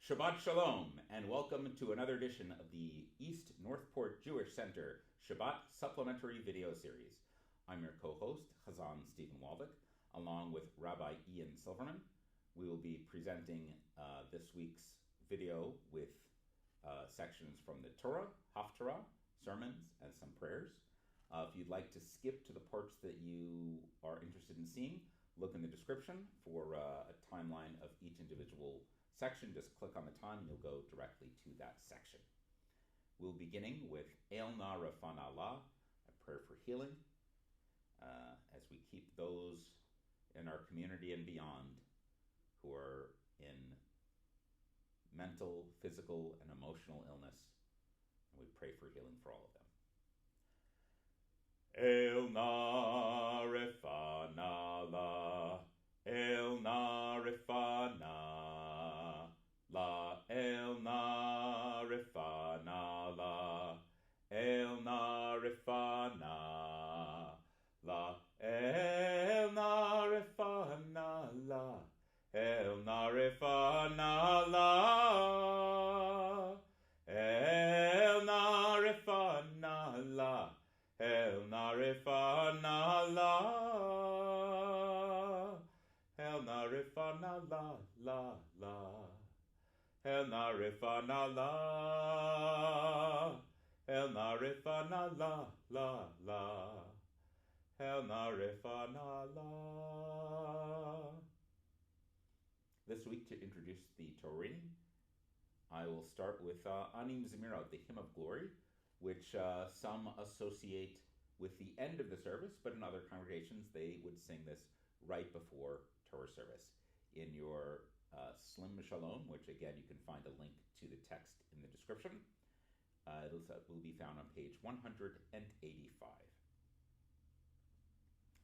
Shabbat Shalom, and welcome to another edition of the East Northport Jewish Center Shabbat Supplementary video series. I'm your co-host, Chazan Stephen Waldick, along with Rabbi Ian Silverman. We will be presenting this week's video with sections from the Torah, Haftara, sermons, and some prayers. If you'd like to skip to the parts that you are interested in seeing, look in the description for a timeline of each individual section. Just click on the time and you'll go directly to that section. We'll be beginning with Na Refa Na, a prayer for healing, as we keep those in our community and beyond who are in mental, physical, and emotional illness, and we pray for healing for all of them. Na Refa Na, Na Refa Na, La Na Refa Na, Na Refa Na, La Na Refa Na, Na Refa Na, Na Refa Na, Na Refa Na, Na Refa Na, Na Refa Na, Na Refa Na, Na Refa Na. This week, to introduce the Torah, I will start with Anim Zemirot, the Hymn of Glory, which some associate with the end of the service, but in other congregations they would sing this right before Torah service. In your Slim Shalom, which again you can find a link to the text in the description, it will be found on page 185.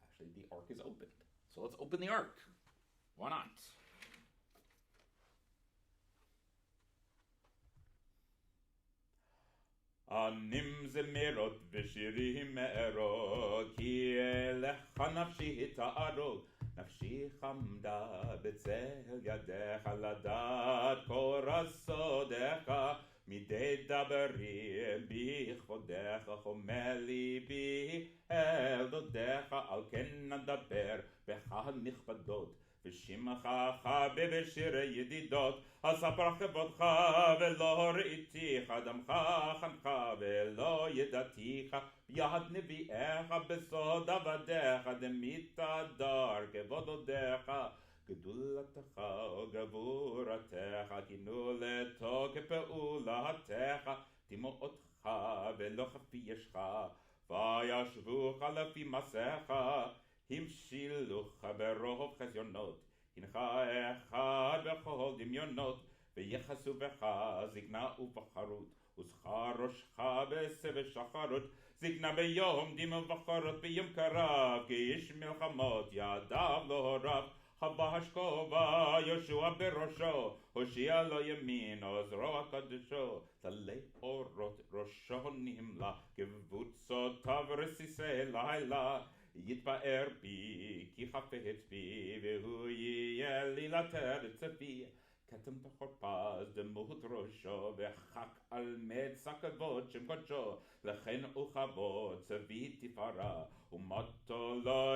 Actually, the ark is opened, so let's open the ark. Why not? Anim Zemirot v'shirim me'ero, ki elecha nafshi ta'arog, nafshi chamda b'tzel yadecha ladat kol rasodecha, midei daberi bichvodecha chomer libi el dodecha, al ken nadaber b'cha nichbadot, ושמך בבשיר ידידות, אספר כבודך ולא ראיתיך, דמך חנך ולא ידעתיך, ביד נביאיך בסוד עבדיך, דמית דר כבוד עודיך, גדולתך וגבורתך, כינו לתוקף פעולתך, תימותך ולא חפיישך, וישבוך לפי מסך, המשילוך ברוב חזיונות, הנך אחד בכל דמיונות, ויחסו בך זקנה ובחרות, וזכר ראשך בסבב שחרות, זקנה ביום דים ובחרות ביום קרב, כי איש מלחמות ידיו לא רב, חבש כובע יהושע בראשו, הושיע לו ימין עוזרו הקדשו, תלי אורות ראשו נמלה, קבוצותיו רסיסי לילה, יתפאר בי, כי חפץ בי, והוא יהיה לי לתרץ בי. כתם תחורפז דמות ראשו, וחק על מצע כבוד שם קודשו, לכן וכבוד צבי תפארה, ומתו לו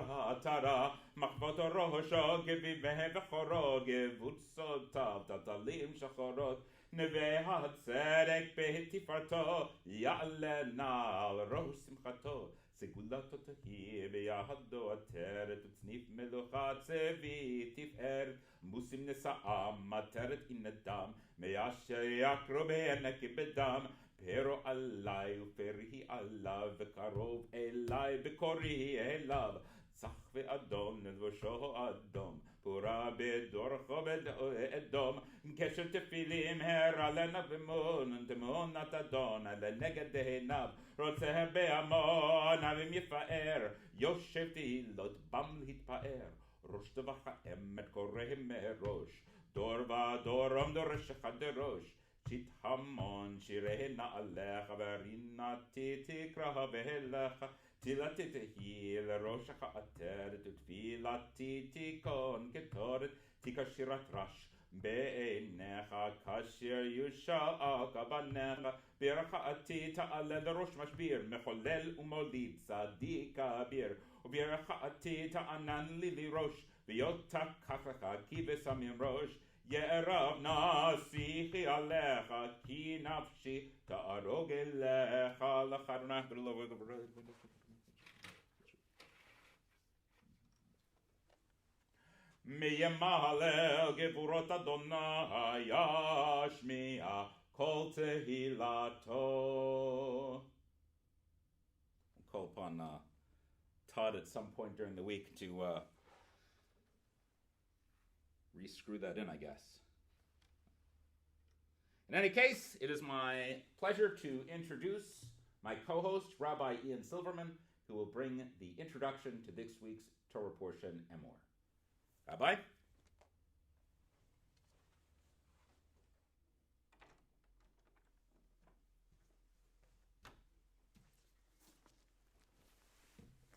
עטרה, מחבות ראשו גביבה וחורו, קבוצותיו טלטלים שחורות, נווה הצדק בתפארתו, יעלה נא על ראש שמחתו, סגולתו תהי בידו עטרת, וצניף מלוכה צבי תפארת, מוסים נשאם מטרת אינדם, מאשר יקרו בענק בדם, פרו עלי ופרי עליו, וקרוב אלי בקורי אליו, צח ואדום נלבושו אדום, פורה בדורכו באדום, קשר תפילים הרע לנב ומון, תמונת אדון לנגד עיניו, רוצה בהמון אבים יפאר, יושב תהילות בם להתפאר, ראש טבח האמת קורא מראש, דור ודור דורש אחד דרוש, שיט המון שירי נעליך, ורינתי תקרא והלך, תהילתי תהי לראשך עטרת, ותפילתי תיכון כתורת, תיכה שירת רש, בעיניך כאשר יושעק בניך ברכתי תעלה לראש משביר מחולל ומוליד צדיק כביר וברכתי תענן לי לראש ויותקח לך כבש ראש יערב נשיחי עליך כי נפשי תערוג אליך לאחרונה מימהלל גבורות אדוני ישמיע כל תהילתו. I'll call upon Todd at some point during the week to re-screw that in, I guess. In any case, it is my pleasure to introduce my co-host, Rabbi Ian Silverman, who will bring the introduction to this week's Torah portion, Emor. Rabbi?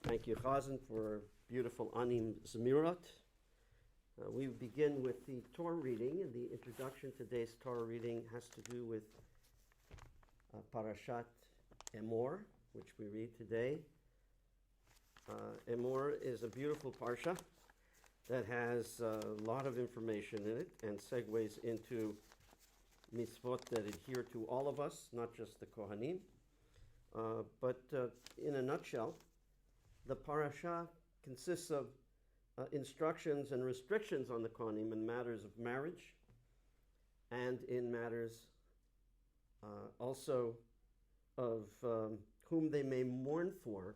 Thank you, Chazan, for beautiful Anim Zemirot. We begin with the Torah reading, and the introduction to today's Torah reading has to do with Parashat Emor, which we read today. Emor is a beautiful parsha that has a lot of information in it and segues into mitzvot that adhere to all of us, not just the Kohanim. But in a nutshell, the parasha consists of instructions and restrictions on the Kohanim in matters of marriage and in matters also of whom they may mourn for,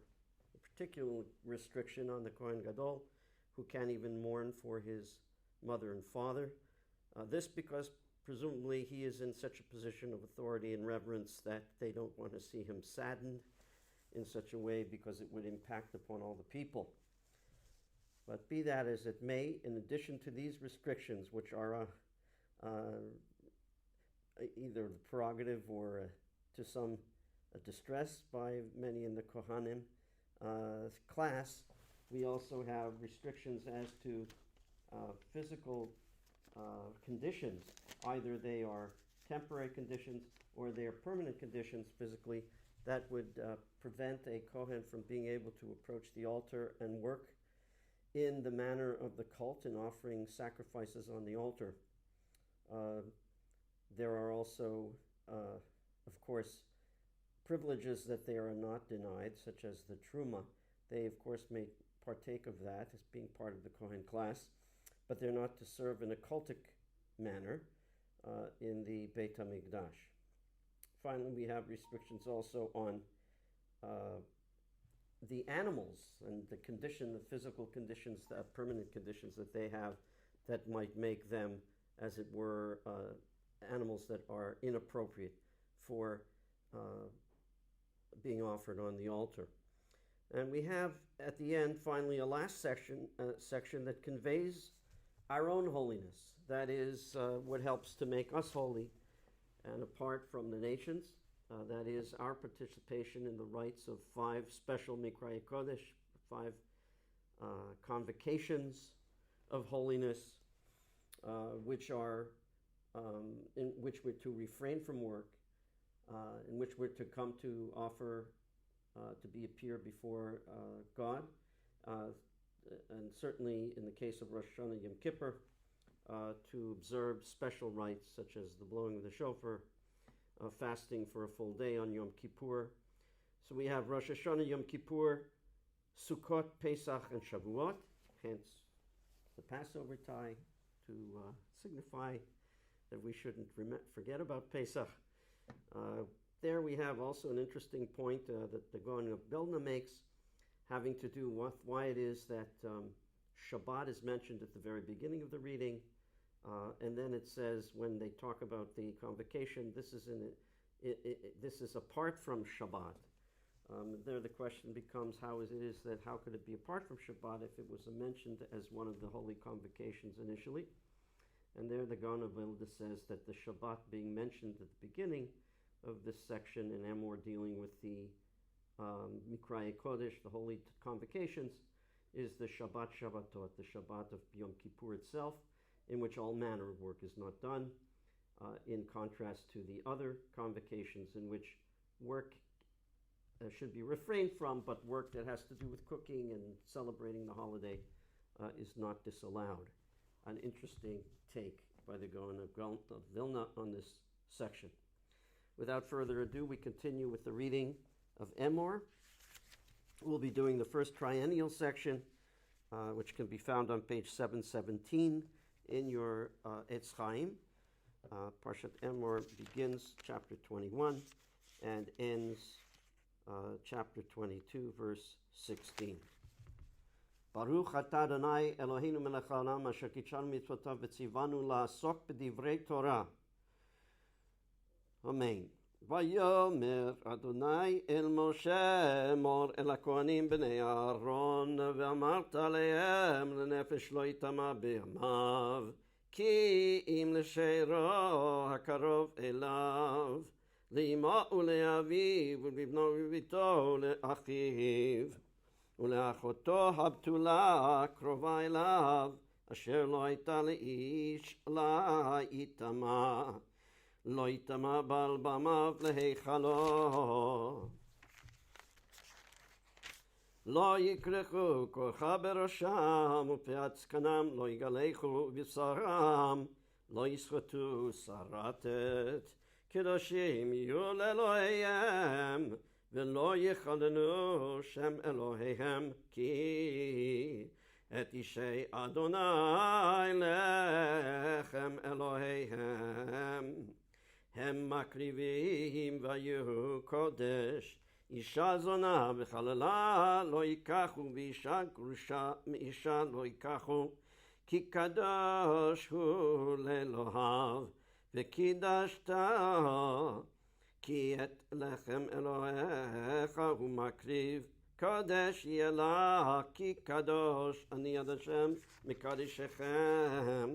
a particular restriction on the Kohen Gadol, who can't even mourn for his mother and father. This because presumably he is in such a position of authority and reverence that they don't want to see him saddened in such a way because it would impact upon all the people. But be that as it may, in addition to these restrictions, which are either the prerogative or to some distress by many in the Kohanim class, we also have restrictions as to physical conditions. Either they are temporary conditions or they are permanent conditions physically that would prevent a Kohen from being able to approach the altar and work in the manner of the cult in offering sacrifices on the altar. There are also, of course, privileges that they are not denied, such as the truma. They, of course, may partake of that as being part of the Kohen class, but they're not to serve in a cultic manner in the Beit HaMikdash. Finally, we have restrictions also on the animals and the condition, the physical conditions, the permanent conditions that they have that might make them, as it were, animals that are inappropriate for being offered on the altar. And we have, at the end, finally, a last section that conveys our own holiness. That is what helps to make us holy and apart from the nations. That is our participation in the rites of 5 special Mikraya Kodesh, 5 convocations of holiness, which are in which we're to refrain from work, in which we're to come to offer to appear before God, and certainly in the case of Rosh Hashanah Yom Kippur, to observe special rites such as the blowing of the shofar, fasting for a full day on Yom Kippur. So we have Rosh Hashanah, Yom Kippur, Sukkot, Pesach, and Shavuot, hence the Passover tie to signify that we shouldn't forget about Pesach. There we have also an interesting point that the Gaon of Vilna makes, having to do with why it is that Shabbat is mentioned at the very beginning of the reading, and then it says when they talk about the convocation, this is apart from Shabbat. There the question becomes how could it be apart from Shabbat if it was mentioned as one of the holy convocations initially? And there the Gaon of Vilna says that the Shabbat being mentioned at the beginning of this section in Emor dealing with the Mikraya Kodesh, the holy convocations, is the Shabbat Shabbatot, the Shabbat of Yom Kippur itself, in which all manner of work is not done, in contrast to the other convocations in which work should be refrained from, but work that has to do with cooking and celebrating the holiday is not disallowed. An interesting take by the Gaon of Vilna on this section. Without further ado, we continue with the reading of Emor. We'll be doing the first triennial section, which can be found on page 717 in your Etz Hayyim. Parsha Emor begins chapter 21 and ends chapter 22, verse 16. Baruch atah Adonai Eloheinu melech haolam asher קידשנו מצוותיו וציוונו לעסוק בדברי תורה. אמן. ויאמר אדוני אל משה אמור אל הכהנים בני אהרון ואמרת עליהם לנפש לא יטמא בימיו כי אם לשירו הקרוב אליו לאמו ולאביו ולבנו ולביתו ולאחיו ולאחותו הבתולה קרובה אליו אשר לא הייתה לאיש לא יטמא לא יטמא בעל במיו להיכלו לא יכרכו כורחה בראשם ופאת זקנם לא יגלחו בשרם לא יסחטו שרתת קדושים יהיו לאלוהיהם ולא יחללו שם אלוהיהם כי את אישי אדוני לחם אלוהיהם הם מקריבים ויהיו קודש אישה זונה וחללה לא ייקחו ואישה גרושה מאישה לא ייקחו כי קדוש הוא לאלוהיו וקידשת כי את לחם אלוהיך הוא מקריב קודש יהיה לך כי קדוש אני עד השם מקדשכם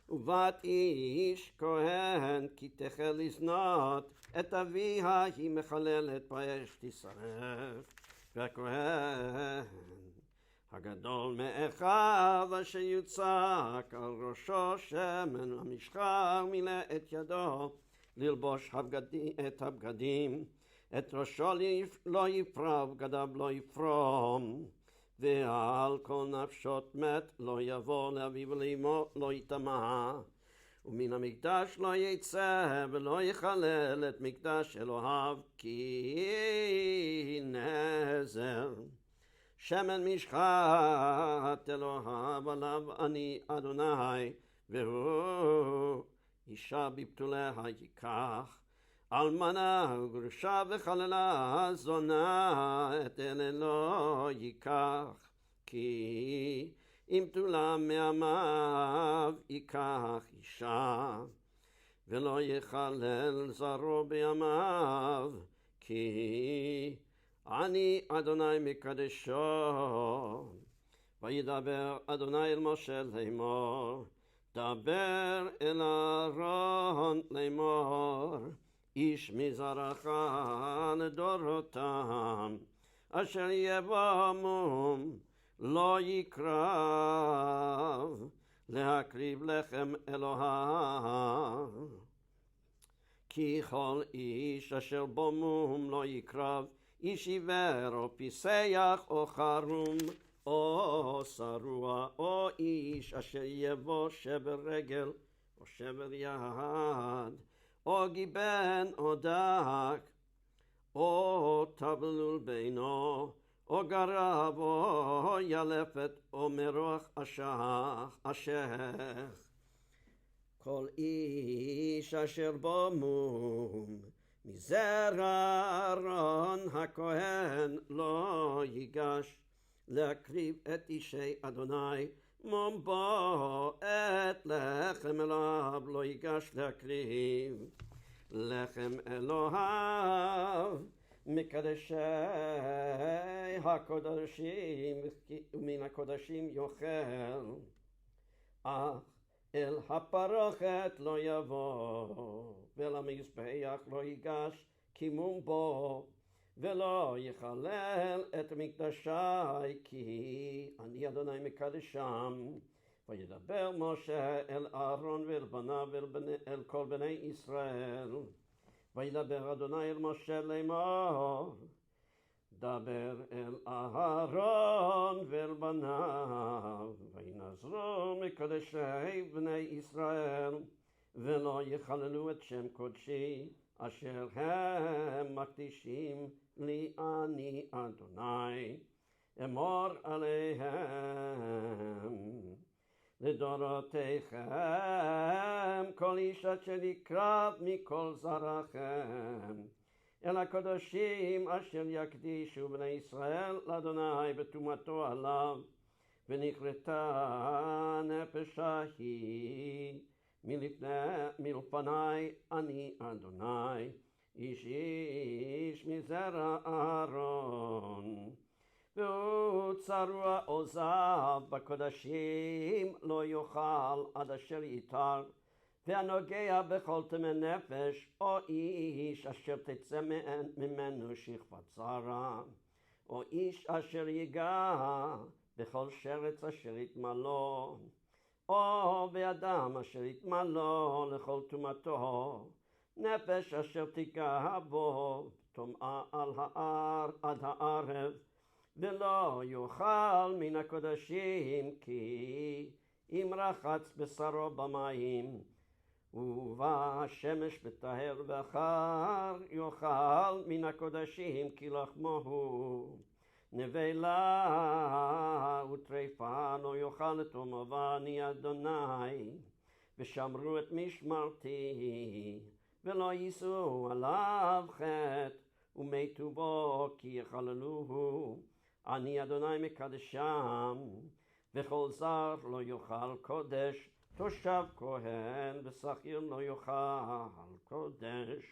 ובת איש כהן כי תחל לזנות את אביה היא מחללת באש תשרף והכהן הגדול מאחיו אשר יוצק על ראשו שמן המשחר מילא את ידו ללבוש את הבגדים את ראשו לא יפרע ובגדיו לא יפרום ועל כל נפשות מת לא יבוא לאביו ולאמו לא יטמא ומן המקדש לא יצא ולא יחלל את מקדש אלוהיו כי נזר שמן משחת אלוהיו עליו אני אדוני והוא אישה בבתוליה ייקח אלמנה וגרושה וחללה זונה את אלה לא ייקח כי אם בתולה מעמיו ייקח אישה ולא יחלל זרו בימיו כי אני אדוני מקדשו וידבר אדוני אל משה לאמור דבר אל אהרון לאמור איש מזרעך לדורותם אשר יבואם לא יקרב להקריב לחם אלוהיו כי כל איש אשר בו מום לא יקרב איש עיוור או פיסח או חרום או שרוע או איש אשר יבוא שבר רגל או שבר יד או גיבן או דק או טבלול בינו או גרב או ילפת או מרוח אשך כל איש אשר בו מום מזרע אהרון הכהן לא ייגש להקריב את אישי אדוני מום בו את לחם אלוהיו לא ייגש להקריב לחם אלוהיו מקדשי הקודשים ומן הקודשים יאכל אך אל הפרוכת לא יבוא ולמזבח לא ייגש כי מום בו ולא יחלל את מקדשי כי אני אדוני מקדשם וידבר משה אל אהרון ואל בניו ואל כל בני ישראל. וידבר אדוני אל משה לאמור, דבר אל אהרון ואל בניו, וינזרו מקדשי בני ישראל, ולא יחללו את שם קודשי, אשר הם מקדישים לי אני אדוני. אמור עליהם לדורותיכם, כל איש אשר יקרב מכל זרעכם אל הקדושים אשר יקדישו בני ישראל לאדוני בטומאתו עליו, ונכרתה נפש ההיא מלפני אני אדוני, איש איש מזרע אהרון. והוא צרוע עוזיו בקודשים לא יאכל עד אשר ייטר, והנוגע בכל טמא נפש או איש אשר תצא ממנו שכבת זרע, או איש אשר ייגע בכל שרץ אשר יתמלא, או באדם אשר יתמלא לכל טומאתו, נפש אשר תיגע בו טומאה על ההר עד הערב, ולא יאכל מן הקודשים, כי אם רחץ בשרו במים ובשמש בטהר, ואחר יאכל מן הקודשים, כי לחמו הוא. נבלה וטרפה לא יאכל לתומו, ואני אדוני, ושמרו את משמרתי, ולא יישאו עליו חטא, ומתו בו כי יחללוהו. אני אדוני מקדשם, וכל זר לא יאכל קודש, תושב כהן ושכיר לא יאכל קודש.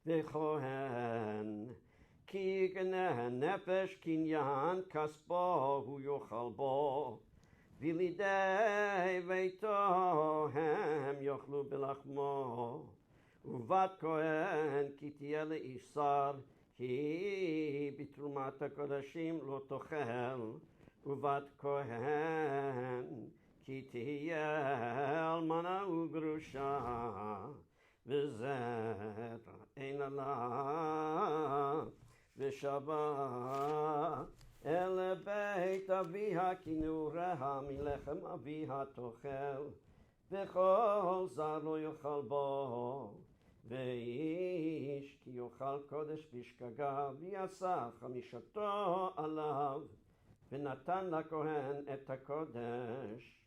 וכהן כי יגנה נפש קניין כספו הוא יאכל בו, ולידי ביתו הם יאכלו בלחמו. ובת כהן כי תהיה לאיש שר, כי בתרומת הקודשים לא תאכל. ובת כהן כי תהיה אלמנה וגרושה, וזרע אין לה ושבת אל בית אביה, כי נעוריה מלחם אביה תאכל, וכל זר לא יאכל בו. ואיש כי יאכל קודש בשגגה, ויעשה חמישתו עליו, ונתן לכהן את הקודש.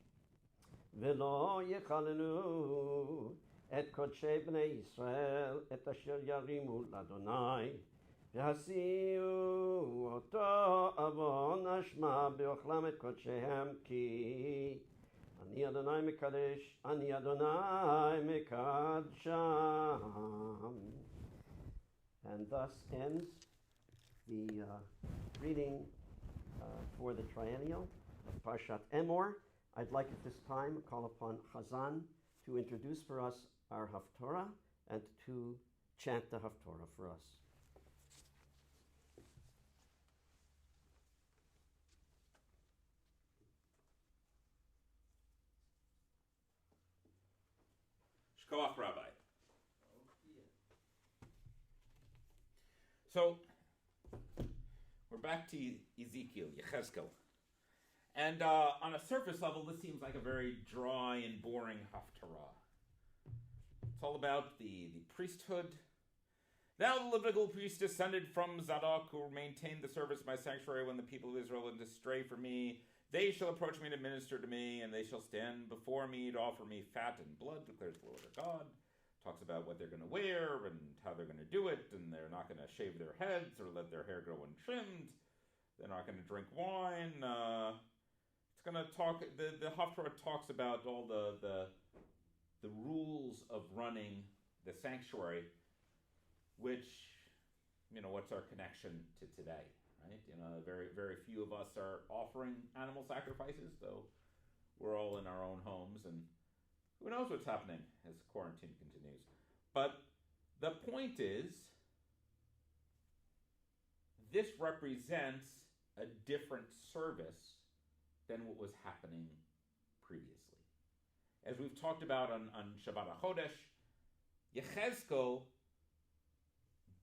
ולא יחללו את קודשי בני ישראל, את אשר ירימו לאדוני, והסיעו אותו עוון אשמה באוכלם את קודשיהם, כי אני אדוני מקדש, אני אדוני מקדשם. And thus ends the reading for the triennial of Parsha Emor. I'd like at this time to call upon Chazan to introduce for us our Haftara and to chant the Haftara for us. Shkoach Rabbi. So, we're back to Ezekiel, Yechezkel. And on a surface level, this seems like a very dry and boring Haftara. It's all about the priesthood. Now the Levitical priest descended from Zadok, who maintained the service of my sanctuary when the people of Israel went astray from me. They shall approach me to minister to me, and they shall stand before me to offer me fat and blood, declares the Lord our God. Talks about what they're going to wear and how they're going to do it, and they're not going to shave their heads or let their hair grow untrimmed. They're not going to drink wine. It's going to talk. The Haftara talks about all the rules of running the sanctuary, which, what's our connection to today, right? Very, very few of us are offering animal sacrifices, though we're all in our own homes, and who knows what's happening as quarantine continues. But the point is, this represents a different service than what was happening previously. As we've talked about on Shabbat HaChodesh, Yechezkel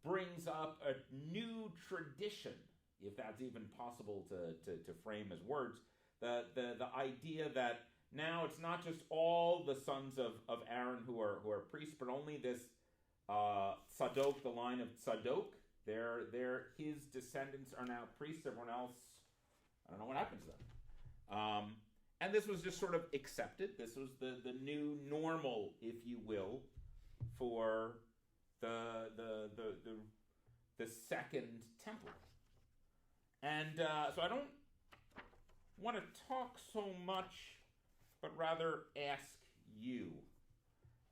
brings up a new tradition, if that's even possible to frame as words, the idea that now it's not just all the sons of Aaron who are priests, but only this Tzadok, the line of Tzadok. His descendants are now priests. Everyone else, I don't know what happens to them. And this was just sort of accepted. This was the new normal, if you will, for the second temple. And so I don't want to talk so much, but rather ask you,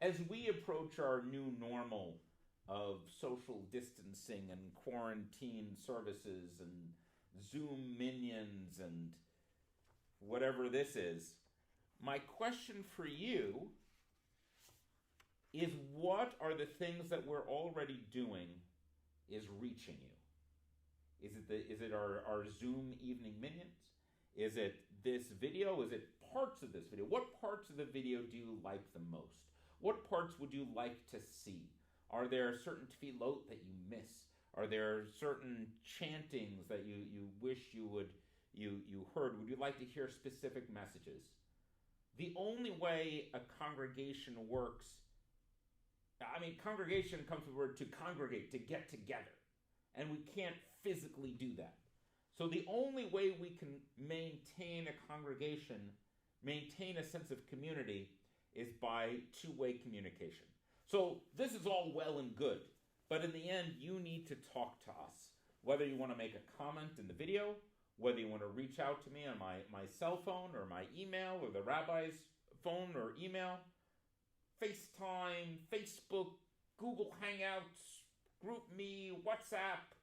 as we approach our new normal of social distancing and quarantine services and Zoom minions and whatever this is, my question for you is, what are the things that we're already doing is reaching you? Is it our Zoom evening minions? Is it this video? Is it parts of this video? What parts of the video do you like the most? What parts would you like to see? Are there certain tefillot that you miss? Are there certain chantings that you wish you heard? Would you like to hear specific messages? The only way a congregation works, congregation comes from the word to congregate, to get together. And we can't physically do that. So the only way we can maintain a congregation, maintain a sense of community, is by two-way communication. So this is all well and good, but in the end, you need to talk to us. Whether you want to make a comment in the video, whether you want to reach out to me on my cell phone or my email or the rabbi's phone or email, FaceTime, Facebook, Google Hangouts, GroupMe, WhatsApp,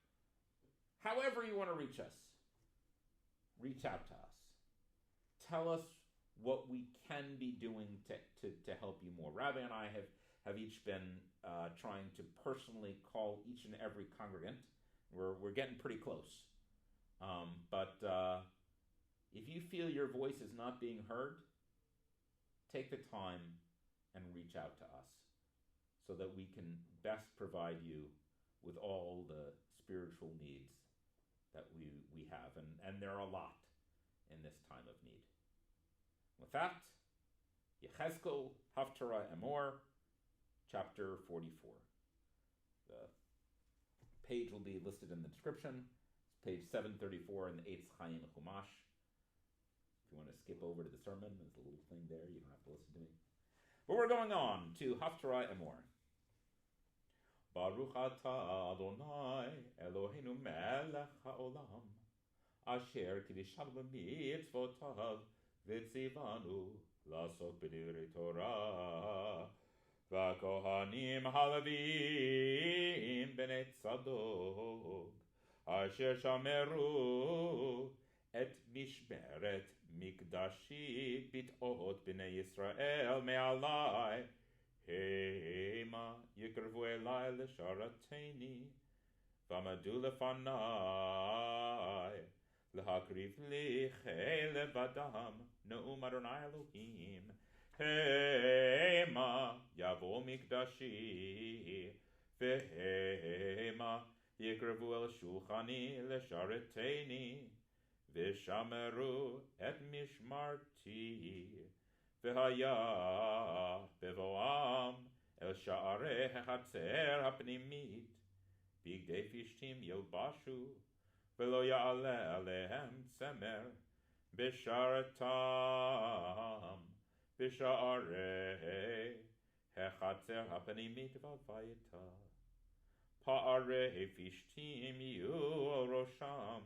however you want to reach us, reach out to us. Tell us what we can be doing to help you more. Rabbi and I have each been trying to personally call each and every congregant. We're getting pretty close. But if you feel your voice is not being heard, take the time and reach out to us so that we can best provide you with all the spiritual needs that we have. And there are a lot in this time of need. With that, Yechezkel, Haftara Emor, chapter 44. The page will be listed in the description. It's page 734 in the Etz Hayyim Humash. If you want to skip over to the sermon, there's a little thing there. You don't have to listen to me. But we're going on to Haftara Emor. Baruch atah Adonai Eloheinu melech haolam asher kiddushanu b'mitzvotav v'tzivanu לעסוק בדברי תורה והכהנים הלוויים בני צדוק אשר שמרו את משמרת מקדשי פתעות בני ישראל מעלי המה יקרבו אלי לשרתני ועמדו לפני להקריב לי חלב אדם נאום אדוני אלוהים המה יבוא מקדשי והמה יקרבו אל שולחני לשרתני ושמרו את משמרתי והיה בבואם אל שערי החצר הפנימית בגדי פשתים ילבשו ולא יעלה עליהם צמר בשערתם בשערי החצר הפנימית והביתה פערי פשתים יהיו על ראשם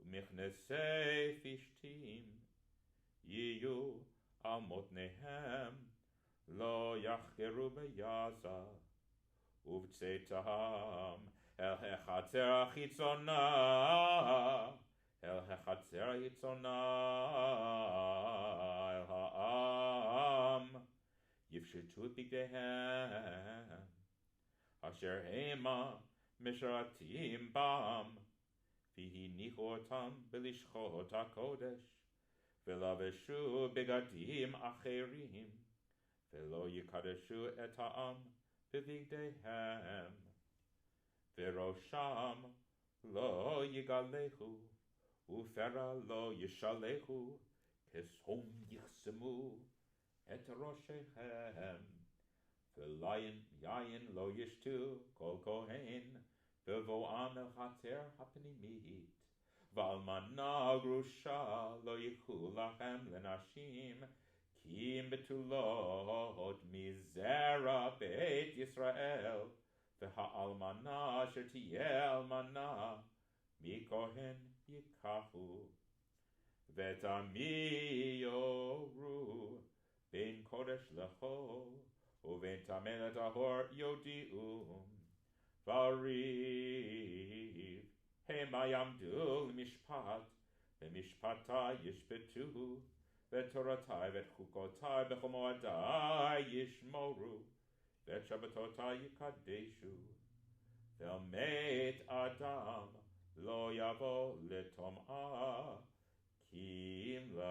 ומכנסי פשתים יהיו על מותניהם לא יחגרו ביזה ובצאתם אל החצר החיצונה אל החצר החיצונה אל העם יפשטו את בגדיהם אשר המה משרתים בם והניחו אותם בלשכות הקודש ולבשו בגדים אחרים, ולא יקדשו את העם בבגדיהם, וראשם לא יגלחו, ופרע לא ישלחו, כשום יחסמו את ראשיהם, ויין לא ישתו כל כהן, בבואם אל חצר הפנימית, ואלמנה גרושה לא ייקחו לכם לנשים, כי אם בתולות מזרע בית ישראל, והאלמנה אשר תהיה אלמנה, מכהן ייקחו. ותמי יורו בין קודש לחול, ובין טמא לטהור יודיעום, וריב המה יעמדו למשפט, במשפטי ישפטו, ותורתי ואת חוקותי בכל מועדי ישמורו, ואת שבתותי יקדשו. ואל מת אדם לא יבוא לטומאה, כי אם לאב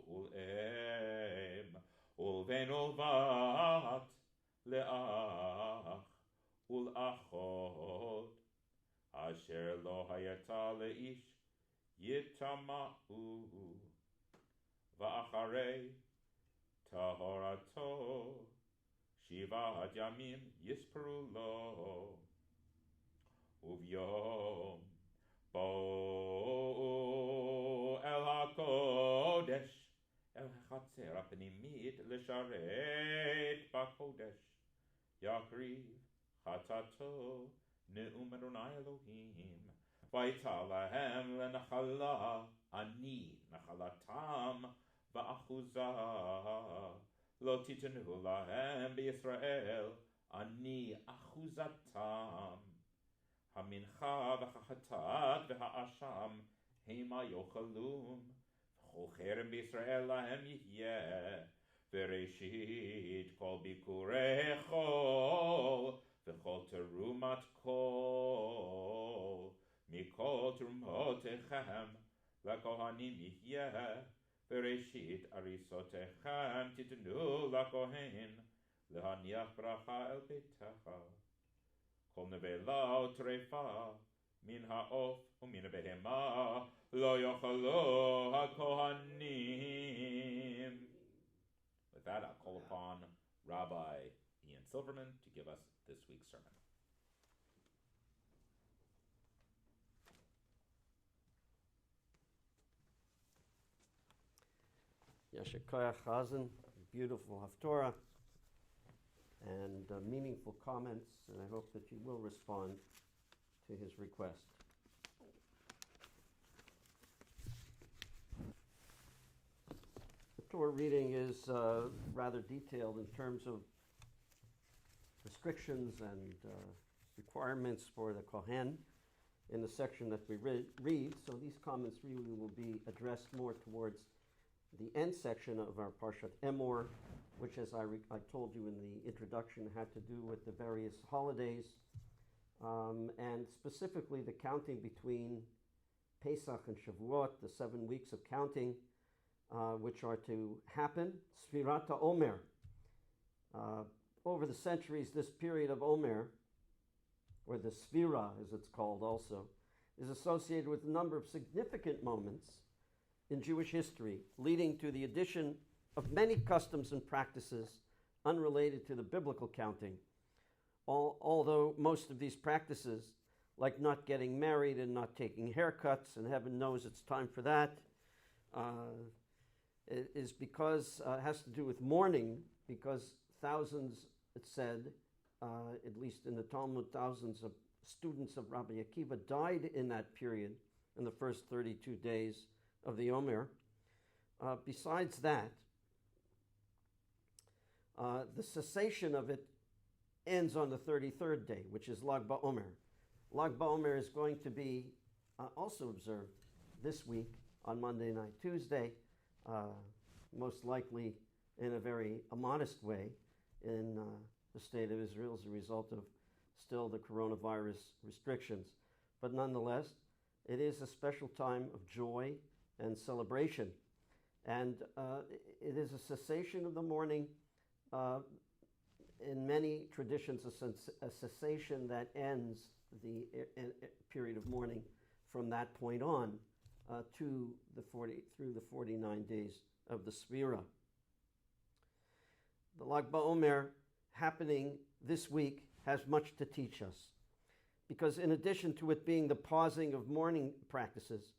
ולאם ולבן ולבת לאח ולאחות, אשר לא הייתה לאיש יטמאו, ואחרי טהרתו 7 ימים יספרו לו, וביום בואו אל הקודש, אל החצר הפנימית לשרת בקודש, יקריב חטאתו נאום אדוני אלוהים, והייתה להם לנחלה, אני נחלתם ואחוזה, לא תיתנו להם בישראל, אני אחוזתם. המנחה והחטאת והאשם המה יאכלום, וכל חרם בישראל להם יהיה, וראשית כל ביקורי חול, וכל תרומת קול, מכל תרומותיכם לכהנים יהיה, וראשית אריסותיכם תיתנו לכהן, להניח ברכה אל ביתך. כל נבלה או טרפה מן העוף ומן הבהמה לא יאכלו הכהנים. With that, I'll call upon Rabbi Ian Silverman to give us this week's sermon. Yasher Koyach Chazan, beautiful Haftara, and meaningful comments, and I hope that you will respond to his request. The Torah reading is rather detailed in terms of restrictions and requirements for the Kohen in the section that we read, so these comments really will be addressed more towards the end section of our Parsha Emor, which, as I told you in the introduction, had to do with the various holidays, and specifically the counting between Pesach and Shavuot, the 7 weeks of counting, which are to happen, Sfirat HaOmer. Over the centuries, this period of Omer, or the Sfira, as it's called also, is associated with a number of significant moments in Jewish history, leading to the addition of many customs and practices unrelated to the biblical counting. Although most of these practices, like not getting married and not taking haircuts, and heaven knows it's time for that, is because it has to do with mourning, because thousands, it said, at least in the Talmud, thousands of students of Rabbi Akiva died in that period, in the first 32 days of the Omer. Besides that, the cessation of it ends on the 33rd day, which is Lag BaOmer. Lag BaOmer is going to be also observed this week on Monday night, Tuesday, most likely in a very modest way in the state of Israel as a result of still the coronavirus restrictions. But nonetheless, It is a special time of joy and celebration. And it is a cessation of the morning, in many traditions, a cessation that ends the period of mourning from that point on through the 49 days of the Sphira. The Lag BaOmer happening this week has much to teach us, because in addition to it being the pausing of mourning practices,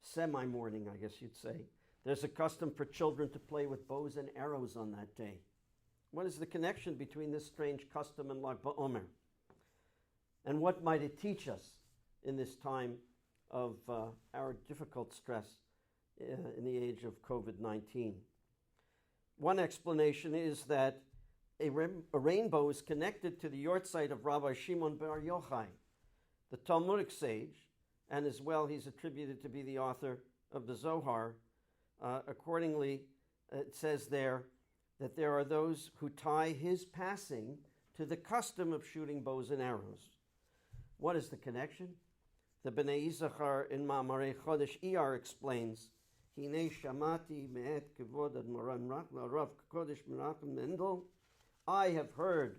semi-mourning I guess you'd say, there's a custom for children to play with bows and arrows on that day. What is the connection between this strange custom and Lag BaOmer? And what might it teach us in this time of our difficult stress in the age of COVID-19? One explanation is that a rainbow is connected to the yortzeit of Rabbi Shimon Bar Yochai, the Talmudic sage, and as well he's attributed to be the author of the Zohar. Accordingly, it says there that there are those who tie his passing to the custom of shooting bows and arrows. What is the connection? The Bnei Yisachar in Ma'amarei Chodesh Iyar explains, Hinei shamati me'et kevod ad Moran Rav Kodesh Menachem Mendel. I have heard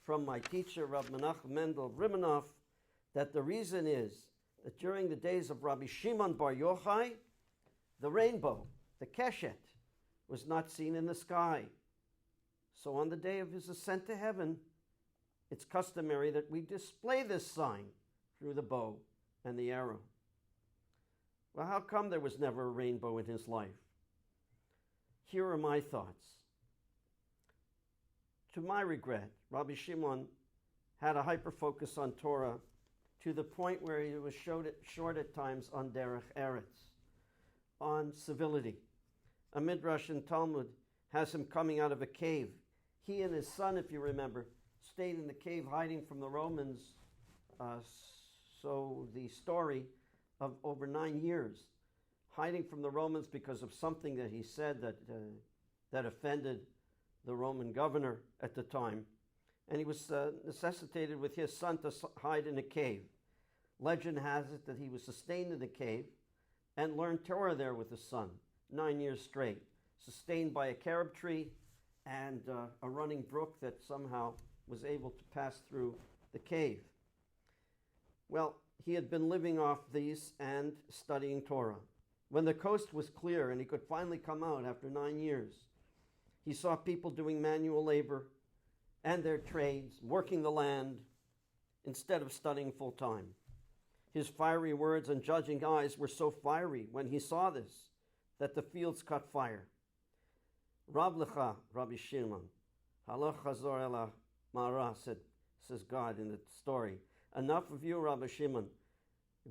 from my teacher, Rav Menachem Mendel of Rimanov, that the reason is that during the days of Rabbi Shimon Bar Yochai, the rainbow, the keshet, was not seen in the sky. So on the day of his ascent to heaven, it's customary that we display this sign through the bow and the arrow. Well, how come there was never a rainbow in his life? Here are my thoughts. To my regret, Rabbi Shimon had a hyper-focus on Torah to the point where he was short at times on derech eretz, on civility. A midrash in Talmud has him coming out of a cave. He and his son, if you remember, stayed in the cave hiding from the Romans, so the story of over 9 years, hiding from the Romans because of something that he said that offended the Roman governor at the time. And he was necessitated with his son to hide in a cave. Legend has it that he was sustained in the cave and learned Torah there with his son, 9 years straight, sustained by a carob tree and a running brook that somehow was able to pass through the cave. Well, he had been living off these and studying Torah. When the coast was clear and he could finally come out after 9 years, he saw people doing manual labor and their trades, working the land, instead of studying full time. His fiery words and judging eyes were so fiery when he saw this, that the fields caught fire. Rav Lecha, Rabbi Shimon, Halach Chazor Ela Mara, says God in the story. Enough of you, Rabbi Shimon.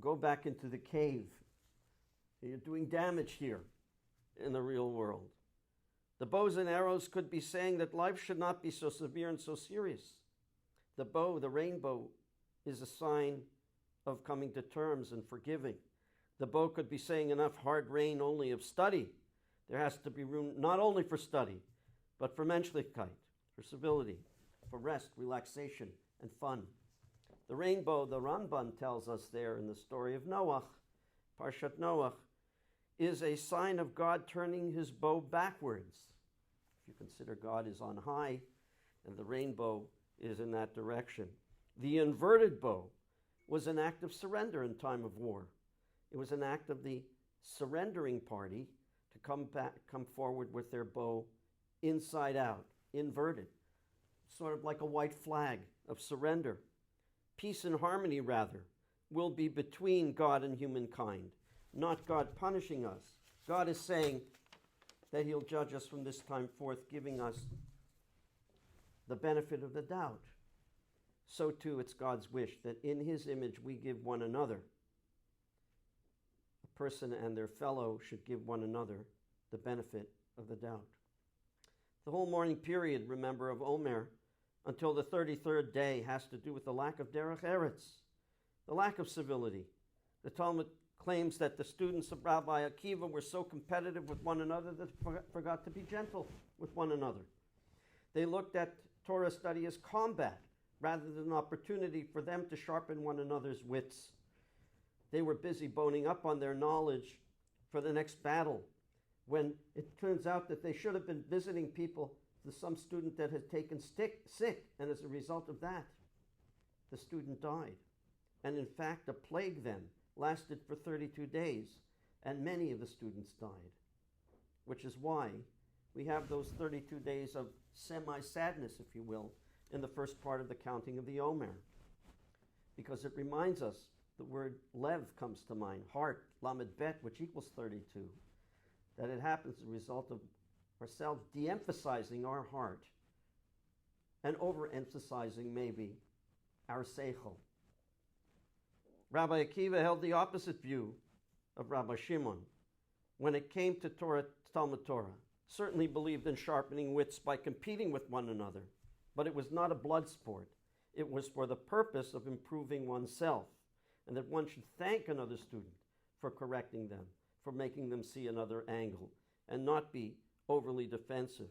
Go back into the cave. You're doing damage here in the real world. The bows and arrows could be saying that life should not be so severe and so serious. The bow, the rainbow, is a sign of coming to terms and forgiving. The bow could be saying enough hard rain only of study. There has to be room not only for study, but for menschlichkeit, for civility, for rest, relaxation, and fun. The rainbow, the Ramban tells us there in the story of Noach, Parshat Noach, is a sign of God turning his bow backwards. If you consider God is on high and the rainbow is in that direction. The inverted bow was an act of surrender in time of war. It was an act of the surrendering party to come forward with their bow inside out, inverted, sort of like a white flag of surrender. Peace and harmony, rather, will be between God and humankind, not God punishing us. God is saying that he'll judge us from this time forth, giving us the benefit of the doubt. So too, it's God's wish that in his image we give one another. A person and their fellow should give one another the benefit of the doubt. The whole morning period, remember, of Omer until the 33rd day has to do with the lack of derech eretz, the lack of civility. The Talmud claims that the students of Rabbi Akiva were so competitive with one another that they forgot to be gentle with one another. They looked at Torah study as combat rather than an opportunity for them to sharpen one another's wits. They were busy boning up on their knowledge for the next battle, when it turns out that they should have been visiting people, some student that had taken sick, and as a result of that, the student died. And in fact, a plague then lasted for 32 days, and many of the students died, which is why we have those 32 days of semi-sadness, if you will, in the first part of the counting of the Omer, because it reminds us, the word lev comes to mind, heart, lamed bet, which equals 32, that it happens as a result of ourselves de-emphasizing our heart and overemphasizing maybe our seichel. Rabbi Akiva held the opposite view of Rabbi Shimon when it came to Talmud Torah. Certainly believed in sharpening wits by competing with one another, but it was not a blood sport. It was for the purpose of improving oneself, and that one should thank another student for correcting them, for making them see another angle, and not be overly defensive.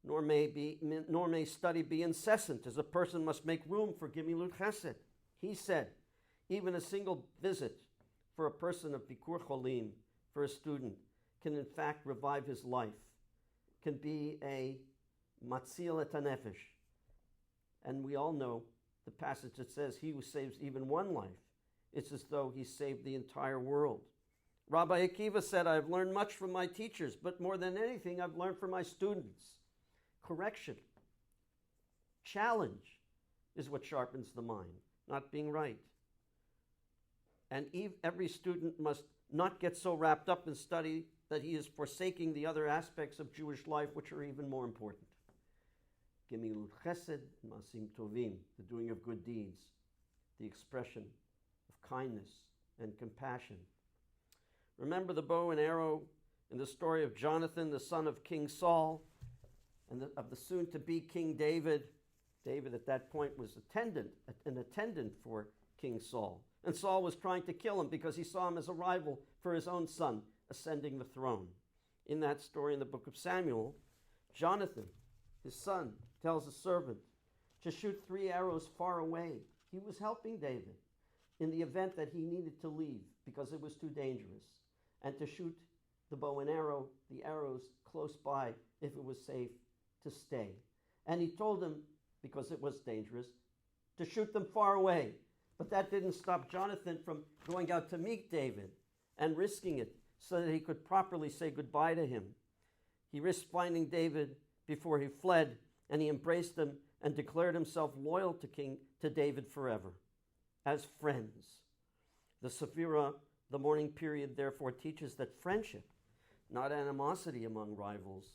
Nor may study be incessant, as a person must make room for Gimilut Chesed. He said, even a single visit for a person of Bikur Cholim, for a student, can in fact revive his life, can be a matzil et hanefesh. And we all know the passage that says, he who saves even one life, it's as though he saved the entire world. Rabbi Akiva said, I have learned much from my teachers, but more than anything, I've learned from my students. Correction, challenge is what sharpens the mind, not being right. And every student must not get so wrapped up in study that he is forsaking the other aspects of Jewish life, which are even more important. Gemilut chesed, masim tovim, the doing of good deeds, the expression of kindness and compassion. Remember the bow and arrow in the story of Jonathan, the son of King Saul, and of the soon-to-be King David. David at that point was an attendant for King Saul. And Saul was trying to kill him because he saw him as a rival for his own son ascending the throne. In that story in the book of Samuel, Jonathan, his son, tells a servant to shoot 3 arrows far away. He was helping David in the event that he needed to leave because it was too dangerous, and to shoot the bow and arrow, the arrows close by if it was safe to stay. And he told him, because it was dangerous, to shoot them far away. But that didn't stop Jonathan from going out to meet David and risking it so that he could properly say goodbye to him. He risked finding David before he fled, and he embraced him and declared himself loyal to David forever, as friends. The Sephirah, the mourning period, therefore teaches that friendship, not animosity among rivals,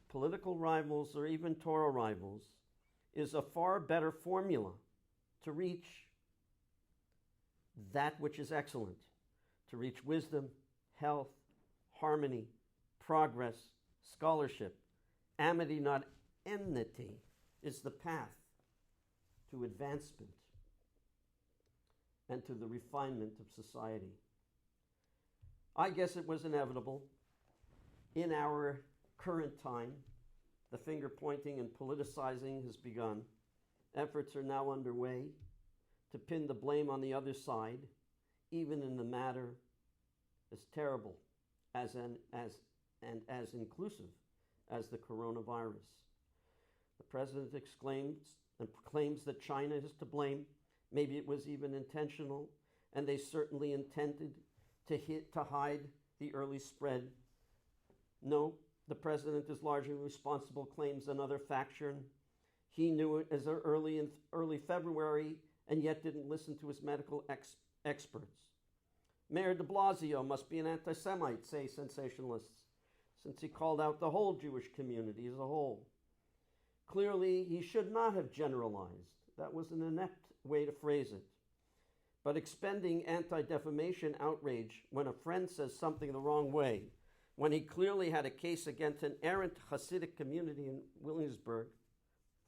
political rivals or even Torah rivals, is a far better formula to reach that which is excellent, to reach wisdom, health, harmony, progress, scholarship. Amity, not enmity, is the path to advancement and to the refinement of society. I guess it was inevitable. In our current time, the finger pointing and politicizing has begun. Efforts are now underway to pin the blame on the other side, even in the matter as terrible as inclusive as the coronavirus. The president exclaims and proclaims that China is to blame. Maybe it was even intentional, and they certainly intended to hide the early spread. No, the president is largely responsible, claims another faction. He knew it as early February and yet didn't listen to his medical experts. Mayor de Blasio must be an anti-Semite, say sensationalists, since he called out the whole Jewish community as a whole. Clearly, he should not have generalized. That was an inept way to phrase it. But expending anti-defamation outrage when a friend says something the wrong way, when he clearly had a case against an errant Hasidic community in Williamsburg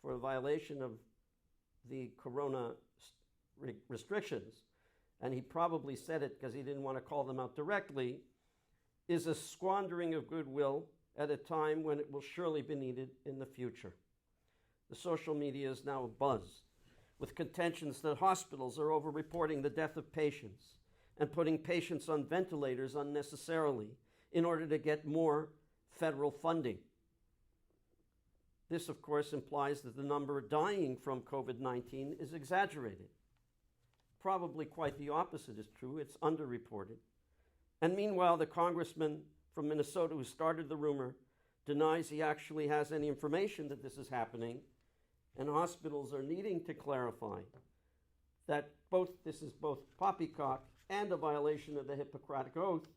for a violation of the corona restrictions, and he probably said it because he didn't want to call them out directly, is a squandering of goodwill at a time when it will surely be needed in the future. The social media is now abuzz with contentions that hospitals are over-reporting the death of patients and putting patients on ventilators unnecessarily in order to get more federal funding. This, of course, implies that the number dying from COVID-19 is exaggerated. Probably quite the opposite is true. It's underreported. And meanwhile, the congressman from Minnesota who started the rumor denies he actually has any information that this is happening, and hospitals are needing to clarify that this is both poppycock and a violation of the Hippocratic Oath,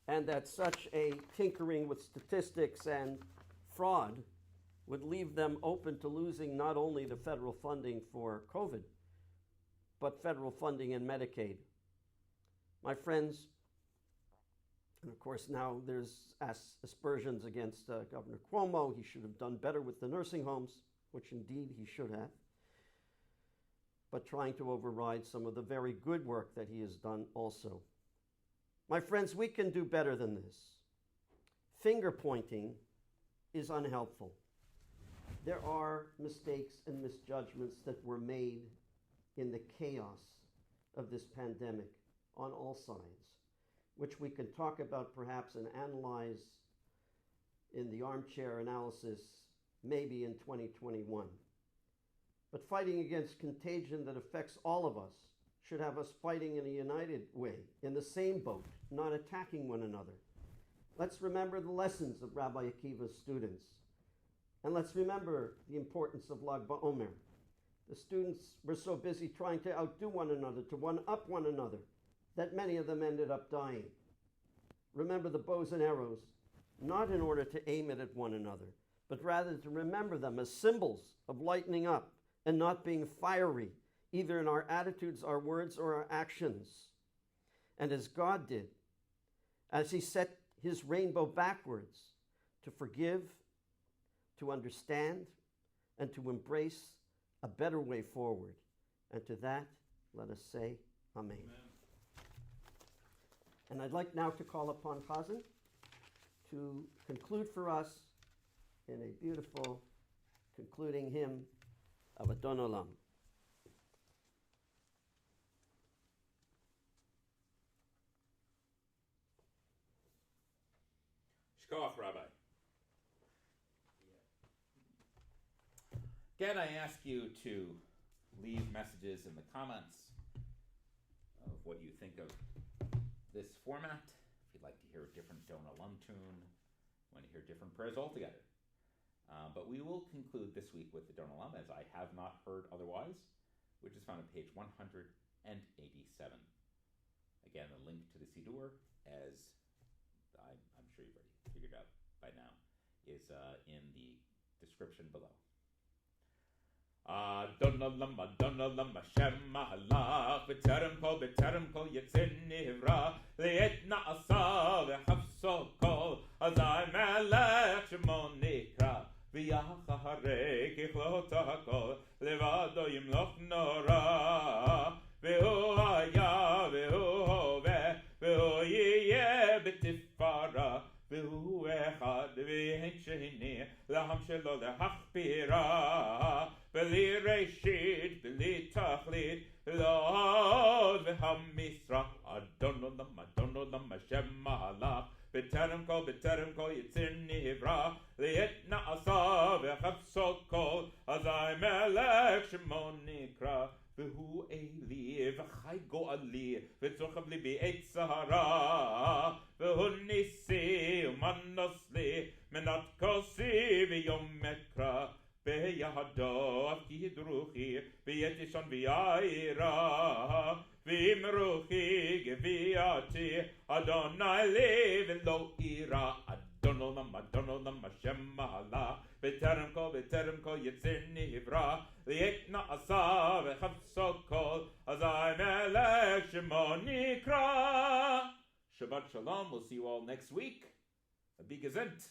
and that such a tinkering with statistics and fraud would leave them open to losing not only the federal funding for COVID, but federal funding in Medicaid. My friends, and of course now there's aspersions against Governor Cuomo. He should have done better with the nursing homes, which indeed he should have, but trying to override some of the very good work that he has done also. My friends, we can do better than this. Finger pointing is unhelpful. There are mistakes and misjudgments that were made in the chaos of this pandemic on all sides, which we can talk about perhaps and analyze in the armchair analysis maybe in 2021. But fighting against contagion that affects all of us should have us fighting in a united way, in the same boat, not attacking one another. Let's remember the lessons of Rabbi Akiva's students. And let's remember the importance of Lag BaOmer. The students were so busy trying to outdo one another, to one-up one another, that many of them ended up dying. Remember the bows and arrows, not in order to aim it at one another, but rather to remember them as symbols of lightening up and not being fiery, either in our attitudes, our words, or our actions. And as God did, as he set his rainbow backwards, to forgive, to understand, and to embrace a better way forward. And to that, let us say Amen. And I'd like now to call upon Chazan to conclude for us in a beautiful concluding hymn of Adon Olam. Shkoach, Rabbi. Again, I ask you to leave messages in the comments of what you think of this format. If you'd like to hear a different Adon Olam tune, want to hear different prayers altogether. But we will conclude this week with the Adon Olam, as I have not heard otherwise, which is found on page 187. Again, the link to the Siddur, as I'm sure you've already figured out by now, is in the description below. Adon Olam, Hashem Malach, B'terem kol Yetzir Nivra, Le'et Na'asa v'Hafso kol, Azai Melech Shemo Nikra, V'yacharei Kichlot HaKol, Levado Yimloch Nora, V'hu Haya, V'hu Hoveh, V'hu Yiyeh B'tifara, V'hu Echad, V'yein Sheni, L'ham Shelo L'hachpira, B'li Reshit, B'li Tachlit, L'od V'hamisra, Adon Olam, Hashem Malach, B'terem kol Yetzir Nivra, Le'et Na'asa v'Hafso kol, Azai Melech Shemo Nikra, V'hu Eli v'chai go'ali, V'tzochav li b'etz hara, V'hu nisi u'manos li, Menat kosi v'yom ekra, B'yahado avki hidruchi, B'yetishon v'yaira, V'imruchi geviati, Adonai li v'lo ira, Adon Olam, Hashem Malach, B'terem kol Yetzir Nivra, Le'et Na'asa v'Hafso kol, Azai Melech Shemo Nikra. Shabbat Shalom. We'll see you all next week. A big event.